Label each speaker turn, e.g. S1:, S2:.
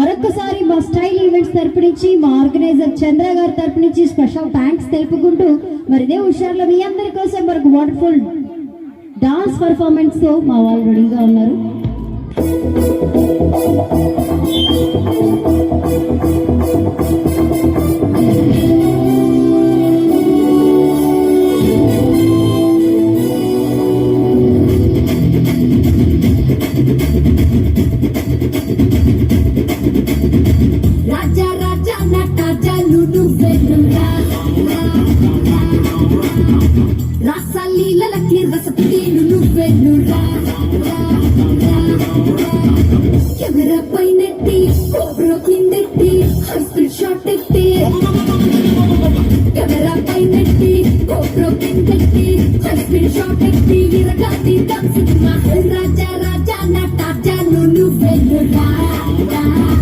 S1: మరొకసారి మా style events తరపు నుంచి మా ఆర్గనైజర్ చంద్ర గారి తరపు నుంచి స్పెషల్ థ్యాంక్స్ తెలుపుకుంటూ మరి ఇదే హుషారులో మీ అందరి కోసం మరొక వండర్ఫుల్ డాన్స్ పర్ఫార్మెన్స్ తో మా వాళ్ళు రెడీగా ఉన్నారు.
S2: రాజా రాజా నటాజాలు నువ్వెన్నురా రాసలీలకి రసపీలు నువ్వెన్నురా కెమెరా పైనెట్టి కోబ్రో కిందెట్టి హై స్పీడ్ షాట్ ఎట్టి కెమెరా పైనెట్టి కోబ్రో కిందెట్టి హై స్పీడ్ షాట్ ఎట్టి ఇరగాది సినిమా రాజా రాజా నటాజాలు నువ్వెన్నురా